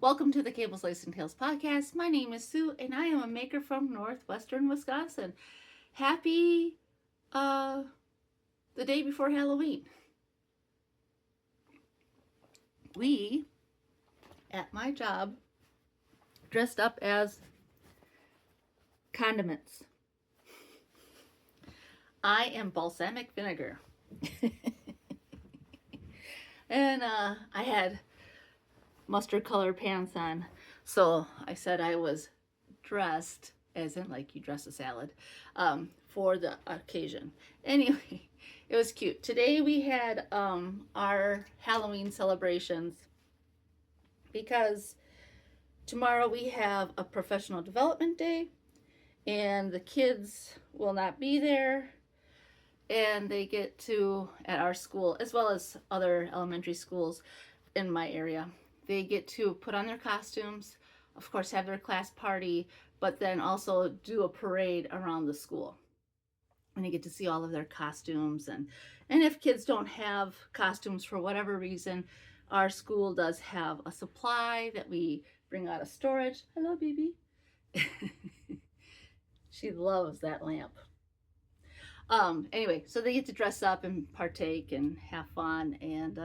Welcome to the Cables, Lace, and Tails podcast. My name is Sue, and I am a maker from northwestern Wisconsin. Happy the day before Halloween. We, at my job, dressed up as condiments. I am balsamic vinegar. And I had mustard color pants on. So I said I was dressed, as in like you dress a salad, for the occasion. Anyway, it was cute. Today we had our Halloween celebrations because tomorrow we have a professional development day and the kids will not be there, and they get to, at our school as well as other elementary schools in my area, they get to put on their costumes, of course have their class party, but then also do a parade around the school. And they get to see all of their costumes, and if kids don't have costumes for whatever reason, our school does have a supply that we bring out of storage. Hello, baby. She loves that lamp. Anyway, so they get to dress up and partake and have fun, and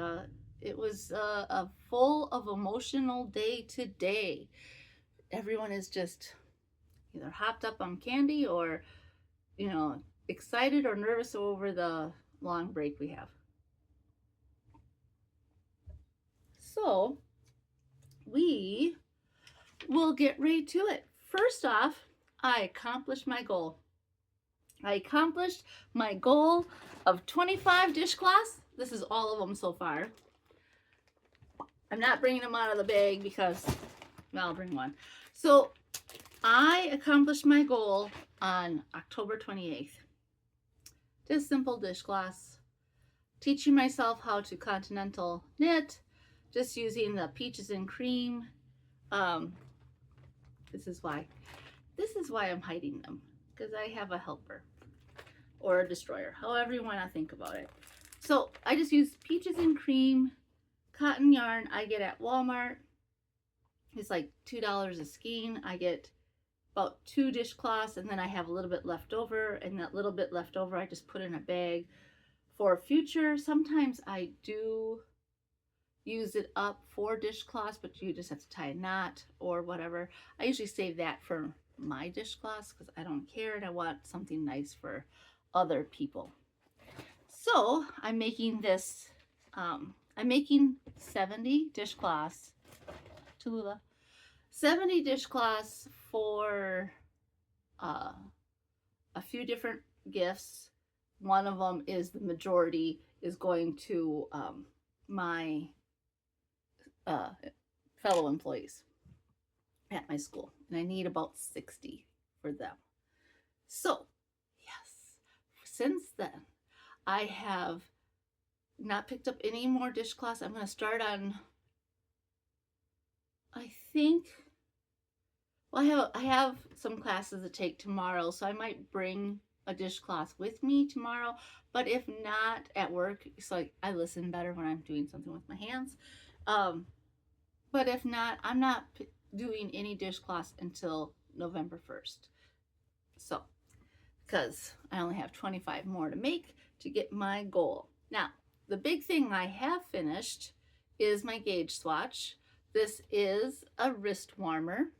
it was a full of emotional day today. Everyone is just either hopped up on candy or, excited or nervous over the long break we have. So we will get right to it. First off, I accomplished my goal. I accomplished my goal of 25 dishcloths. This is all of them so far. I'm not bringing them out of the bag because, well, I'll bring one. So I accomplished my goal on October 28th. Just simple dishcloths. Teaching myself how to continental knit, just using the peaches and cream. This is why I'm hiding them, because I have a helper or a destroyer, however you want to think about it. So I just use peaches and cream cotton yarn I get at Walmart. It's like $2 a skein. I get about 2 dishcloths, and then I have a little bit left over, and that little bit left over I just put in a bag for future. Sometimes I do use it up for dishcloths, but you just have to tie a knot or whatever. I usually save that for my dishcloths because I don't care and I want something nice for other people. So I'm making this, I'm making 70 dishcloths, Tallulah, 70 dishcloths for a few different gifts. One of them is, the majority is going to my fellow employees at my school, and I need about 60 for them. So yes, since then I have not picked up any more dishcloths. I'm going to start on, I think, well, I have some classes to take tomorrow, so I might bring a dishcloth with me tomorrow, but if not, at work, so I listen better when I'm doing something with my hands. But if not, I'm not doing any dishcloths until November 1st. So, because I only have 25 more to make to get my goal. Now, the big thing I have finished is my gauge swatch. This is a wrist warmer.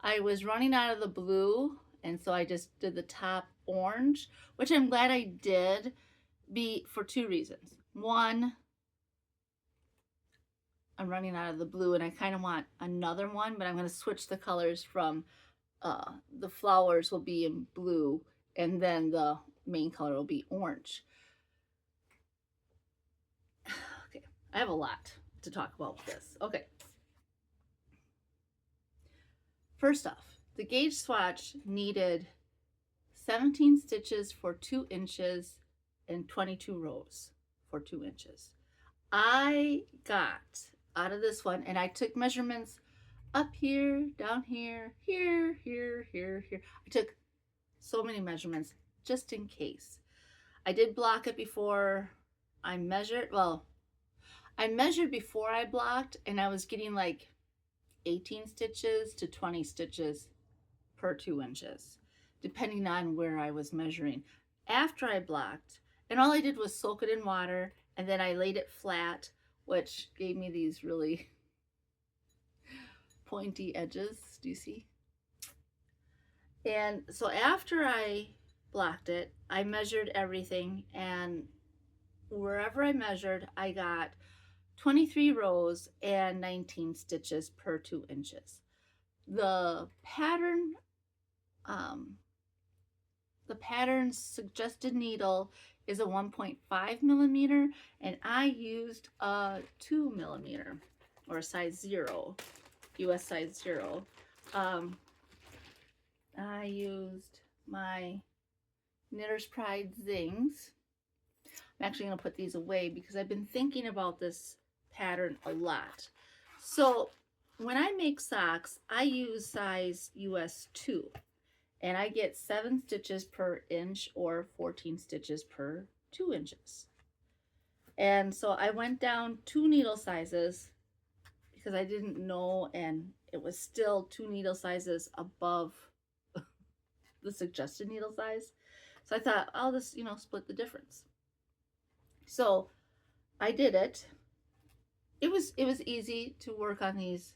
I was running out of the blue, and so I just did the top orange, which I'm glad I did, for 2 reasons. One, I'm running out of the blue and I kind of want another one, but I'm going to switch the colors from the flowers will be in blue and then the main color will be orange. Okay, I have a lot to talk about with this. Okay. First off, the gauge swatch needed 17 stitches for 2 inches and 22 rows for 2 inches. I got out of this one, and I took measurements up here, down here, here, here, here, here. I took so many measurements just in case. I did block it before I measured. Well, I measured before I blocked, and I was getting like 18 stitches to 20 stitches per 2 inches, depending on where I was measuring. After I blocked, and all I did was soak it in water, and then I laid it flat, which gave me these really pointy edges. Do you see? And so after I blocked it, I measured everything, and wherever I measured, I got 23 rows and 19 stitches per 2 inches. The pattern, the pattern's suggested needle is a 1.5 millimeter, and I used a 2 millimeter or a size 0, US size 0. I used my Knitter's Pride Zings. I'm actually going to put these away because I've been thinking about this pattern a lot. So when I make socks, I use size US 2, and I get 7 stitches per inch or 14 stitches per 2 inches. And so I went down 2 needle sizes because I didn't know, and it was still 2 needle sizes above the suggested needle size. So I thought, I'll just, split the difference. So I did it. It was easy to work on these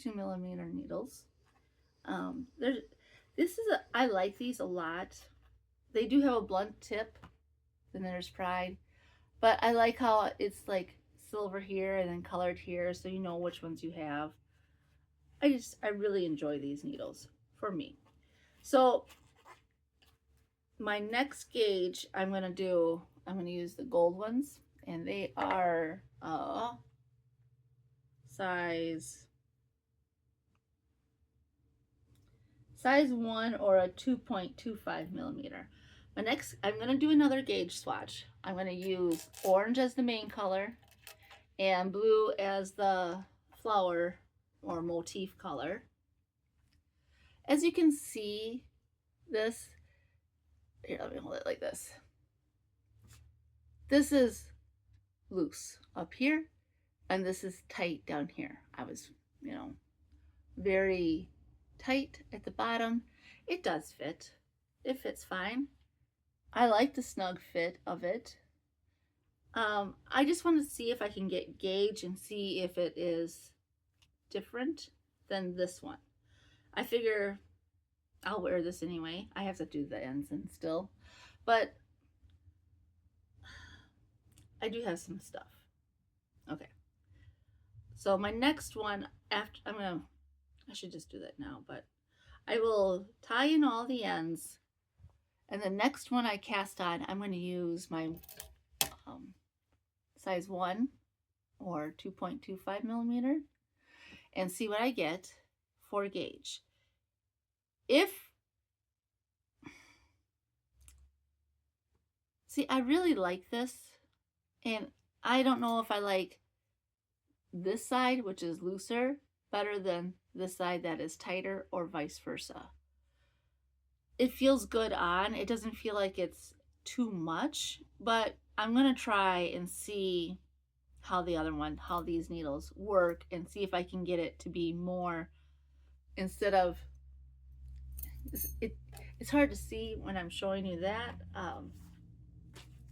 2 millimeter needles. I like these a lot. They do have a blunt tip, the Knitter's Pride, but I like how it's like silver here and then colored here, so you know which ones you have. I really enjoy these needles for me. So my next gauge I'm going to use the gold ones, and they are size 1 or a 2.25 millimeter. Next, I'm going to do another gauge swatch. I'm going to use orange as the main color and blue as the flower or motif color. As you can see, this, here, let me hold it like this. This is loose up here, and this is tight down here. I was, very tight at the bottom. It does fit. It fits fine. I like the snug fit of it. I just want to see if I can get gauge and see if it is different than this one. I figure I'll wear this anyway. I have to do the ends and still, but I do have some stuff. Okay. So my next one, after I should just do that now, but I will tie in all the ends, and the next one I cast on, I'm going to use my size 1 or 2.25 millimeter and see what I get for gauge. See, I really like this, and I don't know if I like this side, which is looser, better than this side that is tighter, or vice versa. It feels good on. It doesn't feel like it's too much, but I'm going to try and see how these needles work, and see if I can get it to be more, instead of, it's hard to see when I'm showing you that.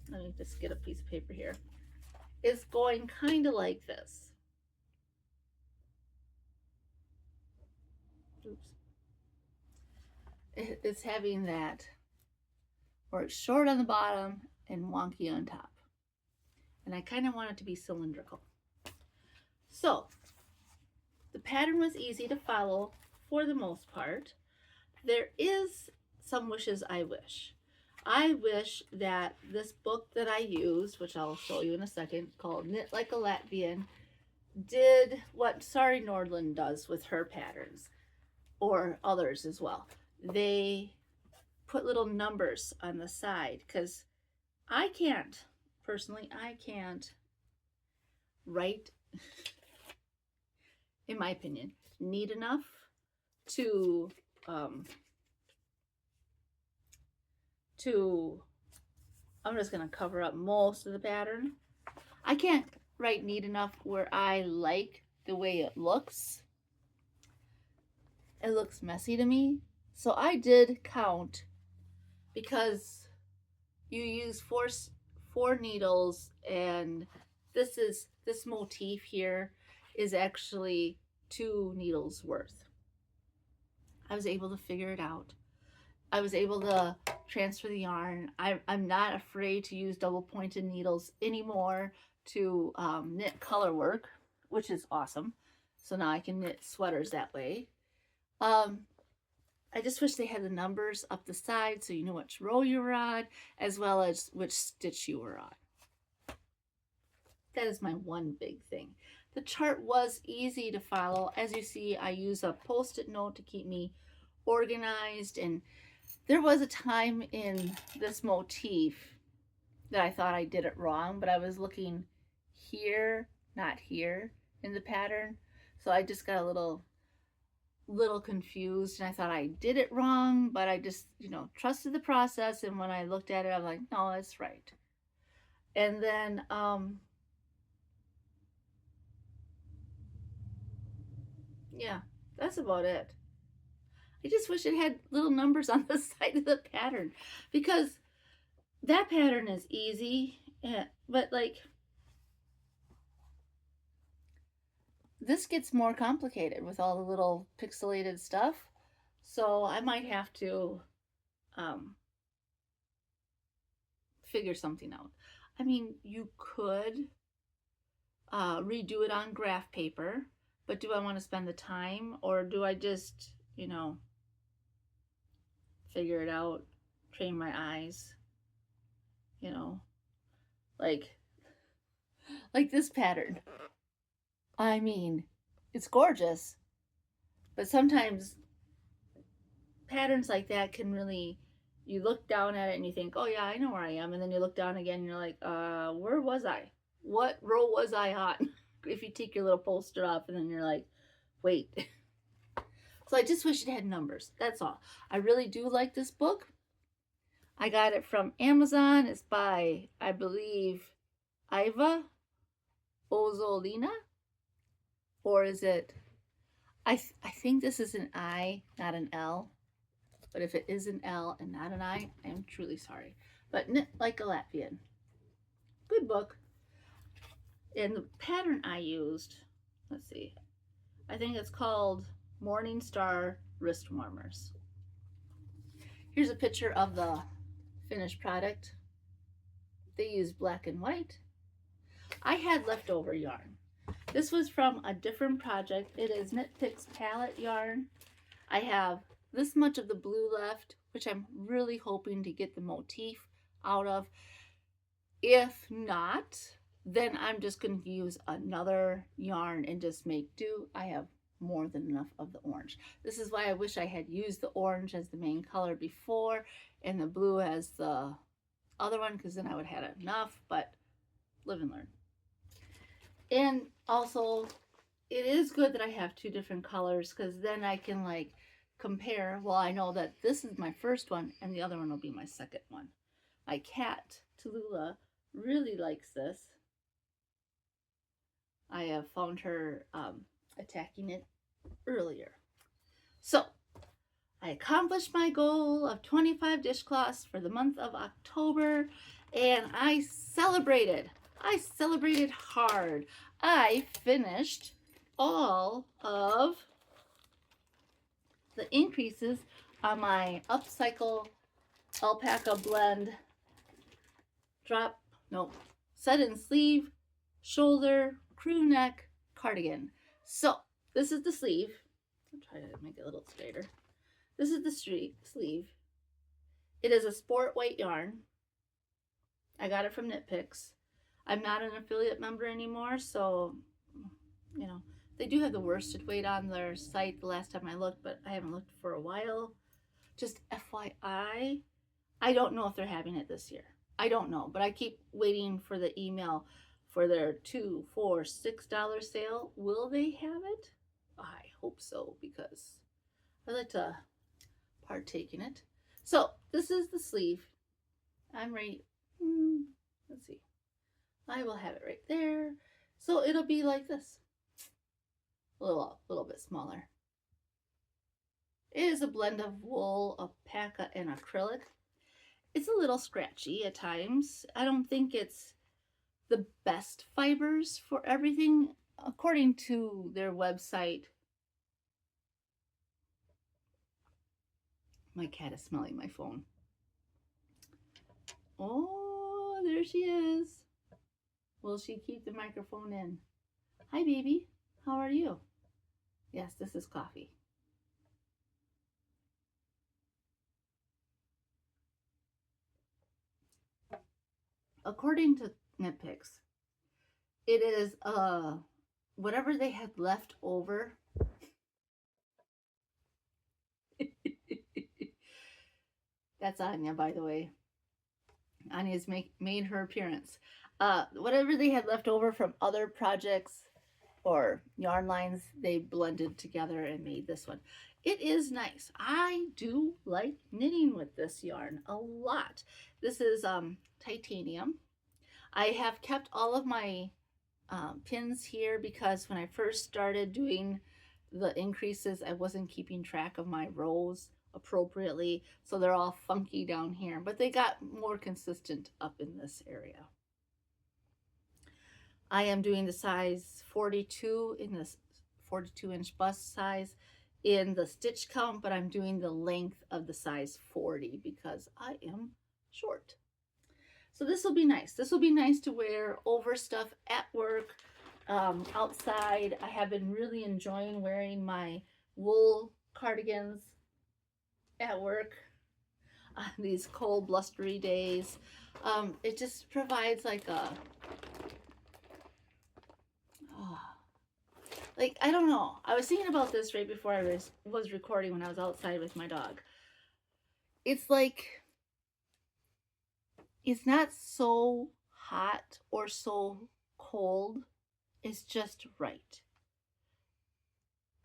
Let me just get a piece of paper here. It's going kind of like this. Oops. It's having that, or it's short on the bottom and wonky on top. And I kind of want it to be cylindrical. So the pattern was easy to follow for the most part. There is some wishes I wish. I wish that this book that I used, which I'll show you in a second, called Knit Like a Latvian, did what Sari Nordland does with her patterns, or others as well. They put little numbers on the side, because I can't write, in my opinion, neat enough to I'm just going to cover up most of the pattern. I can't right neat enough where I like the way it looks. It looks messy to me. So I did count because you use four needles, and this motif here is actually 2 needles worth. I was able to figure it out. I was able to transfer the yarn. I'm not afraid to use double pointed needles anymore to knit color work, which is awesome. So now I can knit sweaters that way. I just wish they had the numbers up the side so you know which row you were on, as well as which stitch you were on. That is my one big thing. The chart was easy to follow. As you see, I use a post-it note to keep me organized, and there was a time in this motif that I thought I did it wrong, but I was looking here, not here in the pattern. So I just got a little confused, and I thought I did it wrong, but I just, trusted the process. And when I looked at it, I was like, no, that's right. And then, yeah, that's about it. I just wish it had little numbers on the side of the pattern, because that pattern is easy, but like this gets more complicated with all the little pixelated stuff. So I might have to figure something out. I mean, you could redo it on graph paper, but do I want to spend the time, or do I just, figure it out, train my eyes, like this pattern. I mean, it's gorgeous, but sometimes patterns like that can really, you look down at it and you think, oh yeah, I know where I am, and then you look down again and you're like, where was I? What row was I on? If you take your little poster off and then you're like, wait. So I just wish it had numbers. That's all. I really do like this book. I got it from Amazon. It's by, I believe, Ieva Ozolina. Or is it, I think this is an I, not an L. But if it is an L and not an I am truly sorry. But Knit Like a Latvian. Good book. And the pattern I used, let's see, I think it's called Morning Star Wrist Warmers. Here's a picture of the finished product. They use black and white. I had leftover yarn. This was from a different project. It is Knit Picks palette yarn. I have this much of the blue left, which I'm really hoping to get the motif out of. If not, then I'm just going to use another yarn and just make do. I have more than enough of the orange. This is why I wish I had used the orange as the main color before and the blue as the other one, because then I would have had enough, but live and learn. And also, it is good that I have 2 different colors, because then I can like compare. Well, I know that this is my first one and the other one will be my second one. My cat, Tallulah, really likes this. I have found her attacking it earlier. So, I accomplished my goal of 25 dishcloths for the month of October, and I celebrated. I celebrated hard. I finished all of the increases on my upcycle alpaca blend set in sleeve, shoulder, crew neck cardigan. So this is the sleeve. I'll try to make it a little straighter. This is the sleeve. It is a sport weight yarn. I got it from Knit Picks. I'm not an affiliate member anymore, so, they do have the worsted weight on their site the last time I looked, but I haven't looked for a while. Just FYI, I don't know if they're having it this year. I don't know, but I keep waiting for the email for their $2, $4, $6 sale. Will they have it? I hope so, because I like to partake in it. So this is the sleeve. I'm ready. Let's see. I will have it right there. So it'll be like this, a little bit smaller. It is a blend of wool, alpaca, and acrylic. It's a little scratchy at times. I don't think it's the best fibers for everything. According to their website, my cat is smelling my phone. Oh, there she is. Will she keep the microphone in? Hi, baby. How are you? Yes, this is coffee. According to Nitpicks, it is whatever they had left over. That's Anya, by the way. Anya's made her appearance. Whatever they had left over from other projects or yarn lines, they blended together and made this one. It is nice. I do like knitting with this yarn a lot. This is titanium. I have kept all of my pins here because when I first started doing the increases, I wasn't keeping track of my rows appropriately, so they're all funky down here, but they got more consistent up in this area. I am doing the size 42 in this 42-inch bust size in the stitch count, but I'm doing the length of the size 40 because I am short. So this will be nice. This will be nice to wear over stuff at work, outside. I have been really enjoying wearing my wool cardigans at work on these cold, blustery days. It just provides like a, like, I don't know. I was thinking about this right before I was recording when I was outside with my dog. It's like, it's not so hot or so cold. It's just right.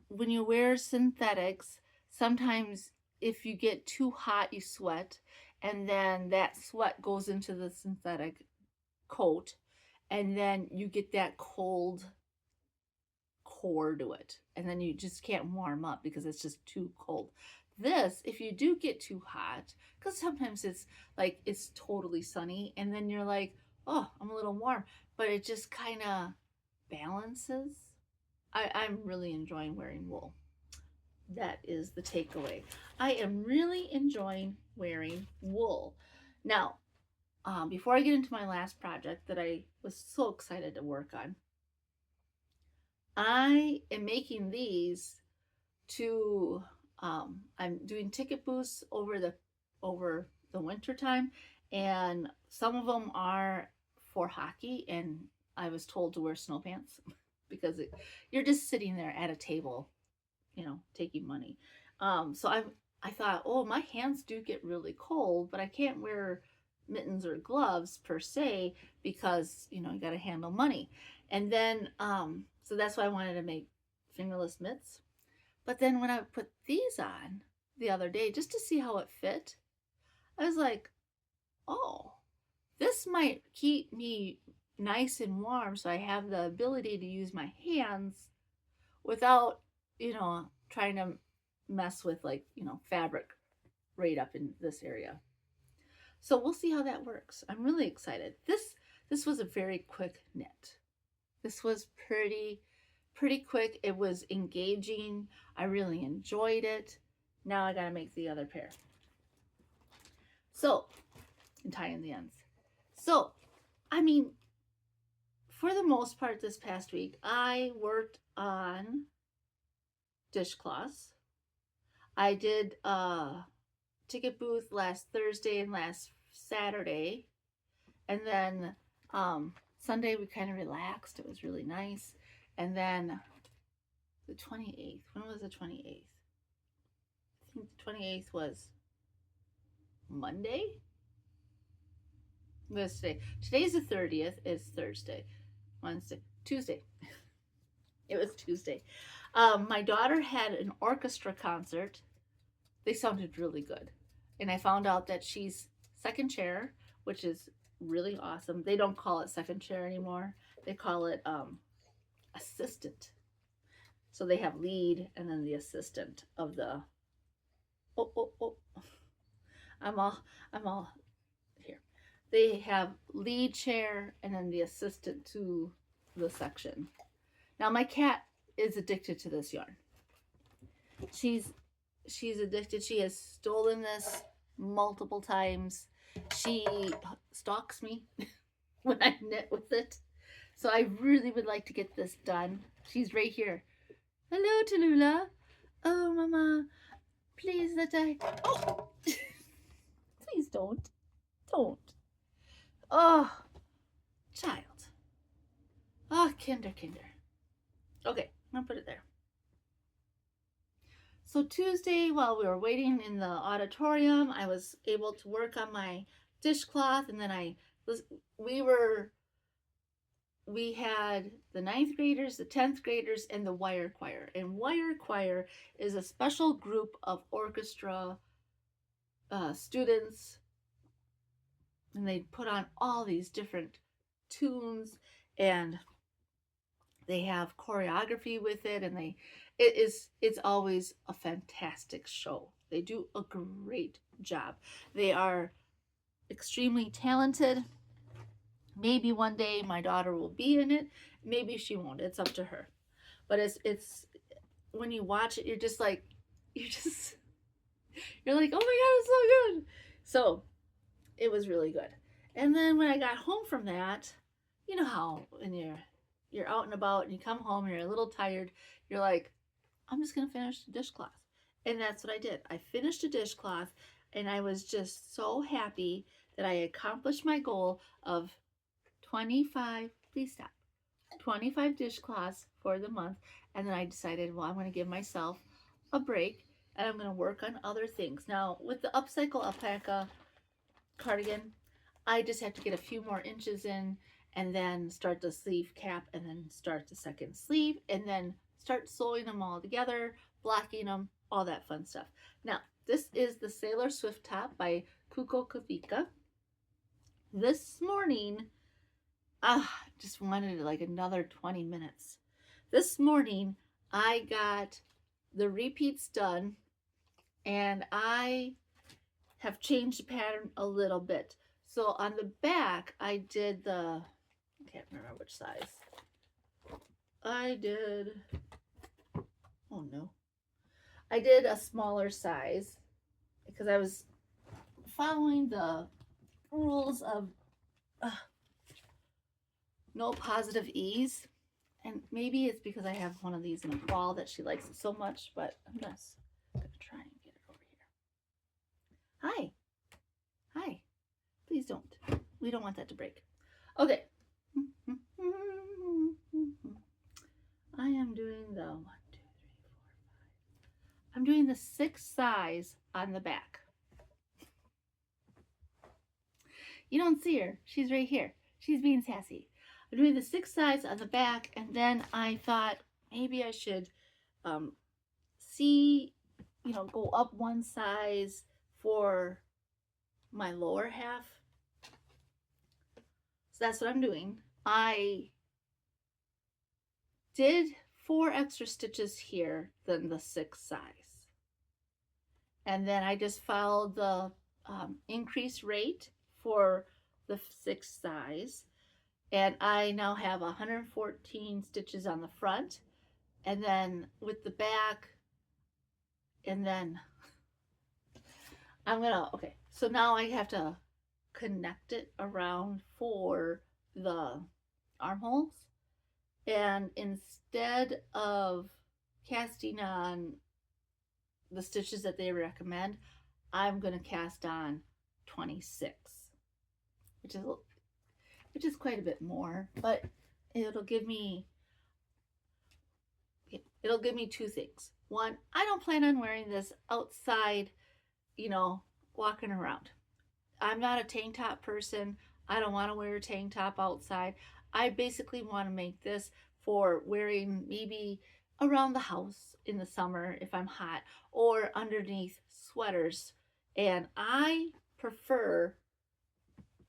When you wear synthetics, sometimes if you get too hot, you sweat, and then that sweat goes into the synthetic coat, and then you get that cold core to it, and then you just can't warm up because it's just too cold. This, if you do get too hot, because sometimes it's like it's totally sunny and then you're like, oh, I'm a little warm, but it just kind of balances. I'm really enjoying wearing wool. That is the takeaway. I am really enjoying wearing wool. Now, before I get into my last project that I was so excited to work on, I am making these to, I'm doing ticket booths over the winter time, and some of them are for hockey, and I was told to wear snow pants because you're just sitting there at a table, you know, taking money. So I thought, oh, my hands do get really cold, but I can't wear mittens or gloves per se because, you know, you got to handle money. And then, so that's why I wanted to make fingerless mitts. But then when I put these on the other day, just to see how it fit, I was like, oh, this might keep me nice and warm so I have the ability to use my hands without, you know, trying to mess with, like, you know, fabric right up in this area. So we'll see how that works. I'm really excited. This was a very quick knit. This was pretty quick. It was engaging. I really enjoyed it. Now I gotta make the other pair. So, and tie in the ends. So, I mean, for the most part this past week, I worked on dishcloths. I did a ticket booth last Thursday and last Saturday. And then Sunday we kind of relaxed. It was really nice. And then the 28th, when was the 28th? I think the 28th was Monday? What's today? Today's the 30th. It's Thursday. Wednesday. Tuesday. It was Tuesday. My daughter had an orchestra concert. They sounded really good. And I found out that she's second chair, which is really awesome. They don't call it second chair anymore. They call it assistant. So they have lead and then the assistant of the, oh. I'm all here. They have lead chair and then the assistant to the section. Now my cat is addicted to this yarn. She's addicted. She has stolen this multiple times. She stalks me when I knit with it. So I really would like to get this done. She's right here. Hello, Tallulah. Oh, Mama, please let I. Oh, please don't. Don't. Oh, child. Oh, kinder. Okay, I'm gonna put it there. So Tuesday, while we were waiting in the auditorium, I was able to work on my dishcloth, and then we had the 9th graders, the 10th graders, and the wire choir. And wire choir is a special group of orchestra students, and they put on all these different tunes, and they have choreography with it, and it's always a fantastic show. They do a great job. They are extremely talented. Maybe one day my daughter will be in it. Maybe she won't. It's up to her. But it's when you watch it, you're like, oh my God, it's so good. So it was really good. And then when I got home from that, you know how when you're out and about and you come home and you're a little tired, you're like, I'm just gonna finish the dishcloth. And that's what I did. I finished a dishcloth, and I was just so happy that I accomplished my goal of 25, please stop, 25 dishcloths for the month. And then I decided, well, I'm going to give myself a break and I'm going to work on other things. Now, with the upcycle alpaca cardigan, I just have to get a few more inches in and then start the sleeve cap and then start the second sleeve and then start sewing them all together, blocking them, all that fun stuff. Now, this is the Sailor Swift top by Kuko Kavika. This morning, just wanted like another 20 minutes. This morning, I got the repeats done, and I have changed the pattern a little bit. So on the back, I did I can't remember which size. I did a smaller size because I was following the rules of no positive ease, and maybe it's because I have one of these in a ball that she likes it so much, but I'm gonna try and get it over here. Hi, please don't. We don't want that to break. Okay. I am doing the 1, 2, 3, 4, 5. I'm doing the 6 size on the back. You don't see her. She's right here. She's being sassy. I'm doing the 6 size on the back, and then I thought maybe I should go up 1 size for my lower half. So that's what I'm doing. I did 4 extra stitches here than the 6 size. And then I just followed the increase rate for the 6 size. And I now have 114 stitches on the front. And then with the back, and then okay, so now I have to connect it around for the armholes. And instead of casting on the stitches that they recommend, I'm going to cast on 26, which is quite a bit more, but it'll give me 2 things. One, I don't plan on wearing this outside, walking around. I'm not a tank top person. I don't want to wear a tank top outside. I basically want to make this for wearing maybe around the house in the summer if I'm hot, or underneath sweaters. And I prefer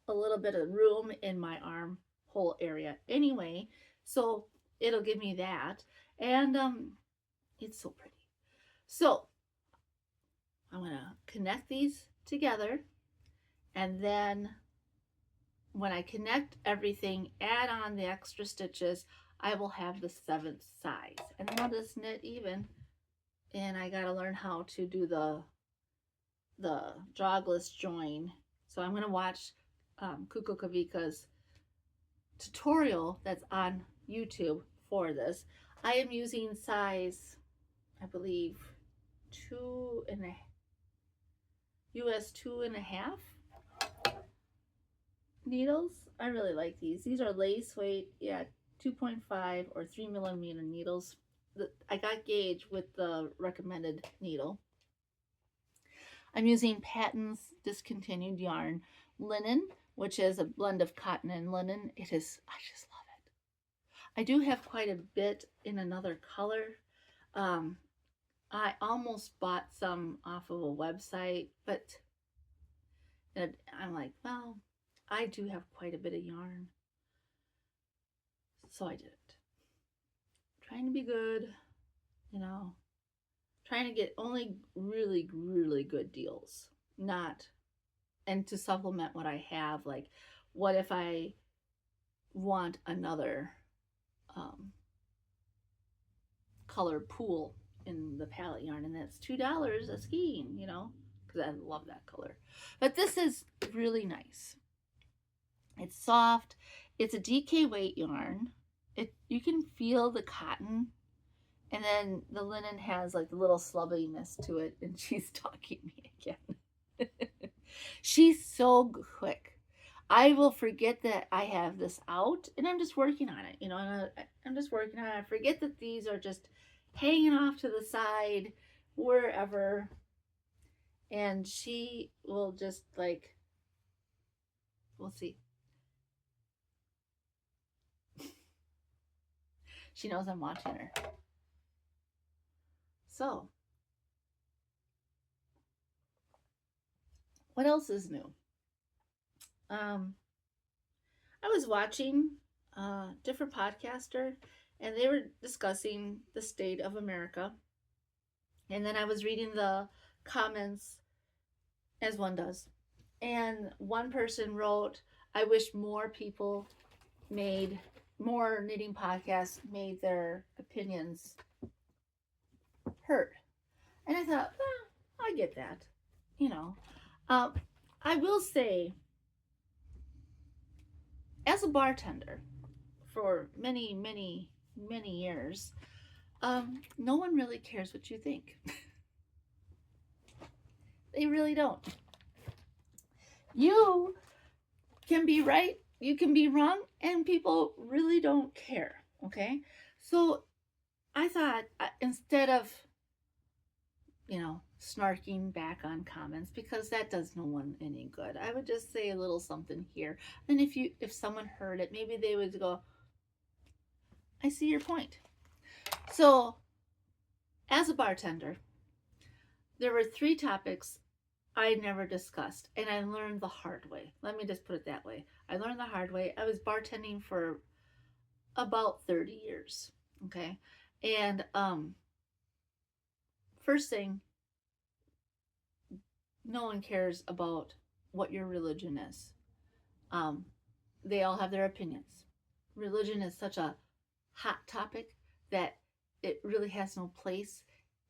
a little bit of room in my armhole area anyway. So it'll give me that. And it's so pretty. So I'm going to connect these together, and then when I connect everything, add on the extra stitches, I will have the 7th size. And then I'll just knit even. And I got to learn how to do the jogless join. So I'm going to watch Kuko Kavika's tutorial that's on YouTube for this. I am using size, I believe, US 2.5 needles. I really like these. These are lace weight, yeah, 2.5 or 3mm needles. I got gauge with the recommended needle. I'm using Patton's discontinued yarn linen, which is a blend of cotton and linen. I just love it. I do have quite a bit in another color. I almost bought some off of a website, but I'm like, well, I do have quite a bit of yarn. So I did it. Trying to be good, you know, trying to get only really, really good deals, and to supplement what I have. Like, what if I want another color pool in the palette yarn, and that's $2 a skein, you know, because I love that color. But this is really nice. It's soft. It's a DK weight yarn. You can feel the cotton, and then the linen has like a little slubbiness to it. And she's talking me again. She's so quick. I will forget that I have this out, and I'm just working on it, you know, and I'm just working on it. I forget that these are just hanging off to the side wherever, and she will just like, we'll see. She knows I'm watching her. So, what else is new? I was watching a different podcaster, and they were discussing the state of America. And then I was reading the comments, as one does. And one person wrote, I wish more people more knitting podcasts made their opinions heard. And I thought, I get that, you know. I will say, as a bartender for many, many, many years, no one really cares what you think. They really don't. You can be right, you can be wrong, and people really don't care, okay? So I thought, instead of, you know, snarking back on comments, because that does no one any good, I would just say a little something here. And if someone heard it, maybe they would go, I see your point. So as a bartender, there were 3 topics I never discussed, and I learned the hard way. Let me just put it that way. I learned the hard way. I was bartending for about 30 years, okay? And first thing, no one cares about what your religion is. They all have their opinions. Religion is such a hot topic that it really has no place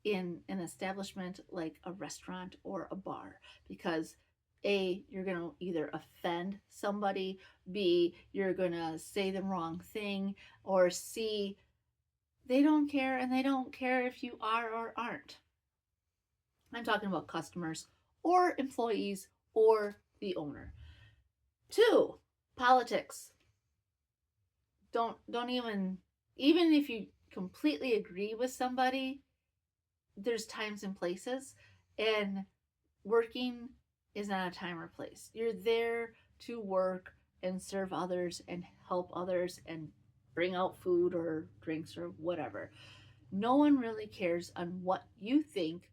in an establishment like a restaurant or a bar, because A, you're going to either offend somebody, B, you're going to say the wrong thing, or C, they don't care, and they don't care if you are or aren't. I'm talking about customers or employees or the owner. 2, politics. Don't even if you completely agree with somebody, there's times and places, and working is not a time or place. You're there to work and serve others and help others and bring out food or drinks or whatever. No one really cares on what you think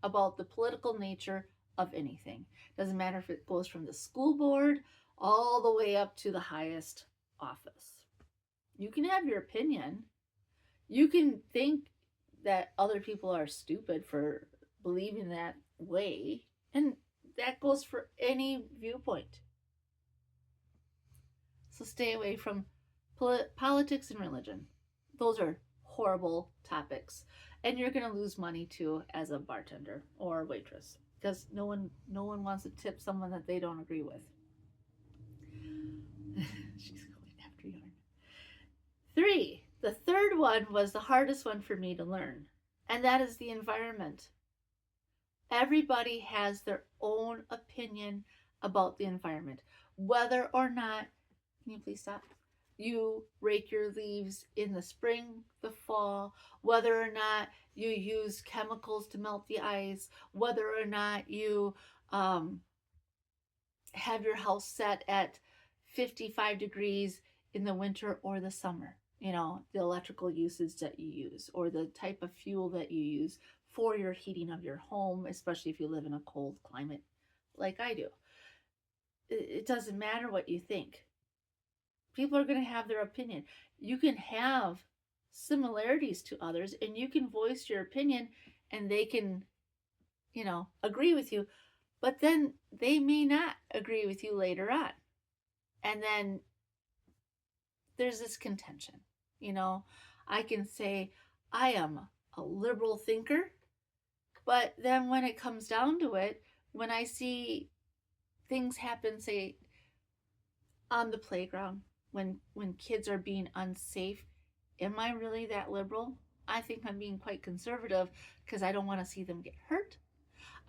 about the political nature of anything. Doesn't matter if it goes from the school board all the way up to the highest office. You can have your opinion, You can think that other people are stupid for believing that way, and that goes for any viewpoint. So stay away from politics and religion. Those are horrible topics, and you're going to lose money too as a bartender or a waitress, because no one wants to tip someone that they don't agree with. She's going after yarn. 3. The third one was the hardest one for me to learn, and that is the environment. Everybody has their own opinion about the environment. Whether or not, can you please stop? You rake your leaves in the spring, the fall, whether or not you use chemicals to melt the ice, whether or not you have your house set at 55 degrees in the winter or the summer. The electrical usage that you use or the type of fuel that you use for your heating of your home, especially if you live in a cold climate like I do. It doesn't matter what you think. People are going to have their opinion. You can have similarities to others and you can voice your opinion and they can, agree with you, but then they may not agree with you later on. And then there's this contention. I can say I am a liberal thinker, but then when it comes down to it, when I see things happen, say, on the playground, when kids are being unsafe, am I really that liberal? I think I'm being quite conservative because I don't want to see them get hurt.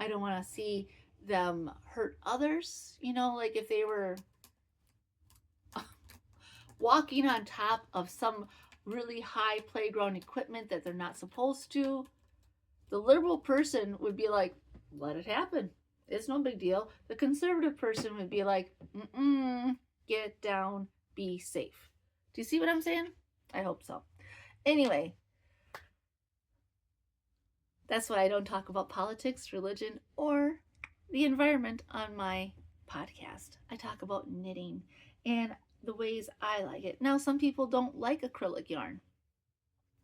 I don't want to see them hurt others. Like if they were walking on top of some really high playground equipment that they're not supposed to, the liberal person would be like, let it happen. It's no big deal. The conservative person would be like, get down, be safe. Do you see what I'm saying? I hope so. Anyway, that's why I don't talk about politics, religion, or the environment on my podcast. I talk about knitting and the ways I like it. Now, some people don't like acrylic yarn.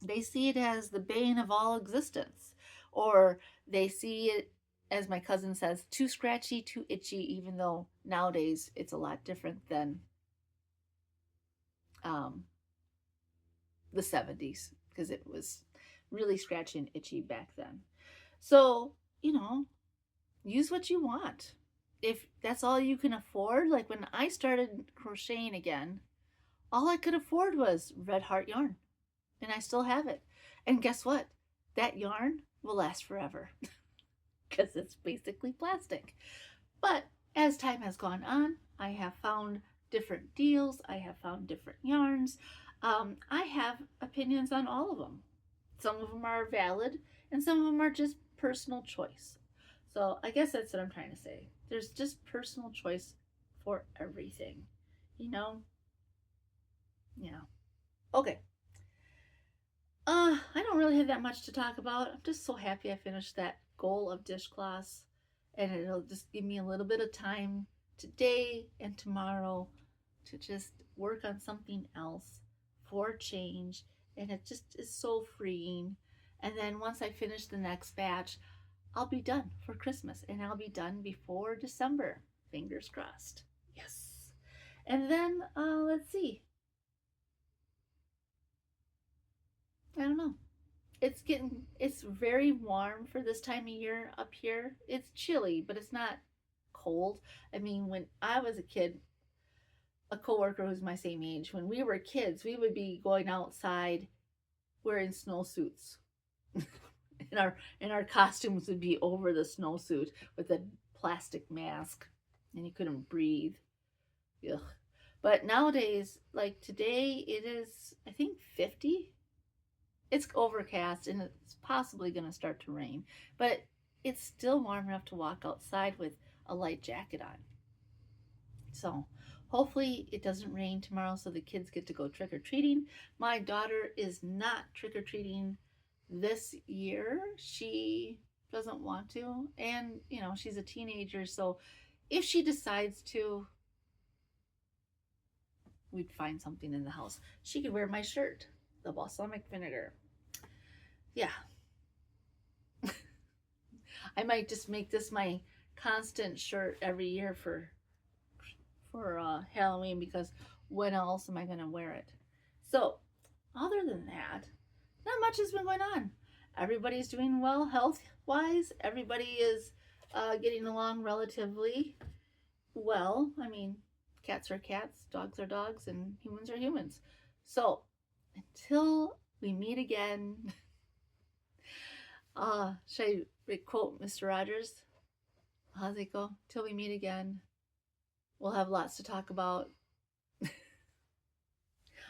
They see it as the bane of all existence, or they see it, as my cousin says, too scratchy, too itchy, even though nowadays it's a lot different than the 70s, because it was really scratchy and itchy back then. So, use what you want. If that's all you can afford, like when I started crocheting again, all I could afford was Red Heart yarn, and I still have it. And guess what? That yarn will last forever because it's basically plastic. But as time has gone on, I have found different deals. I have found different yarns. I have opinions on all of them. Some of them are valid, and some of them are just personal choice. So I guess that's what I'm trying to say. There's just personal choice for everything, Yeah. Okay. I don't really have that much to talk about. I'm just so happy I finished that goal of dishcloths, and it'll just give me a little bit of time today and tomorrow to just work on something else for change, and it just is so freeing. And then once I finish the next batch, I'll be done for Christmas, and I'll be done before December. Fingers crossed. Yes. And then, let's see. I don't know. It's very warm for this time of year up here. It's chilly, but it's not cold. I mean, when I was a kid, a coworker who's my same age, when we were kids, we would be going outside wearing snowsuits. and our costumes would be over the snowsuit with a plastic mask, and you couldn't breathe. Ugh. But nowadays, like today, it is, I think, 50. It's overcast and it's possibly going to start to rain, but it's still warm enough to walk outside with a light jacket on. So hopefully it doesn't rain tomorrow so the kids get to go trick-or-treating. My daughter is not trick-or-treating this year. She doesn't want to, and she's a teenager, so if she decides to, we'd find something in the house. She could wear my shirt, the balsamic vinegar. yeah, I might just make this my constant shirt every year for Halloween, because when else am I going to wear it? So, other than that, not much has been going on. Everybody's doing well health wise. Everybody is getting along relatively well. I mean, cats are cats, dogs are dogs, and humans are humans. So, until we meet again, should I quote Mr. Rogers? How's it go? Till we meet again, we'll have lots to talk about.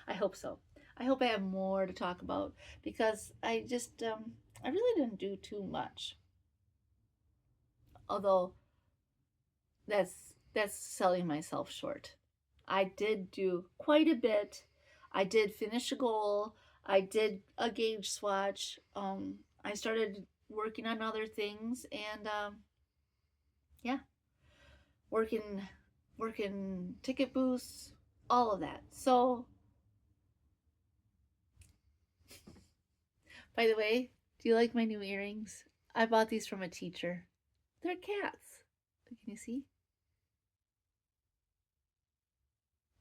I hope so. I hope I have more to talk about, because I really didn't do too much. Although that's selling myself short. I did do quite a bit. I did finish a goal. I did a gauge swatch. I started working on other things, and yeah, working ticket booths, all of that. So, by the way, do you like my new earrings? I bought these from a teacher. They're cats. Can you see?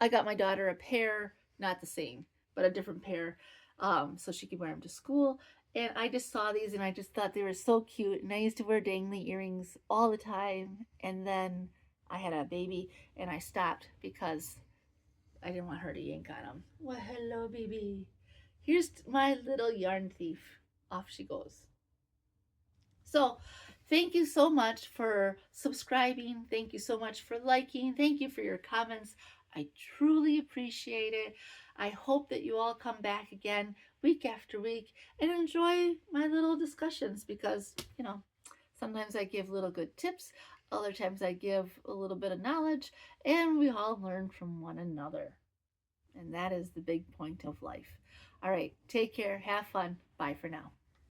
I got my daughter a pair, not the same, but a different pair, so she could wear them to school. And I just saw these and I just thought they were so cute. And I used to wear dangly earrings all the time. And then I had a baby and I stopped because I didn't want her to yank on them. Well, hello, baby. Here's my little yarn thief. Off she goes. So, thank you so much for subscribing. Thank you so much for liking. Thank you for your comments. I truly appreciate it. I hope that you all come back again week after week and enjoy my little discussions, because, sometimes I give little good tips, other times I give a little bit of knowledge, and we all learn from one another. And that is the big point of life. All right, take care, have fun. Bye for now.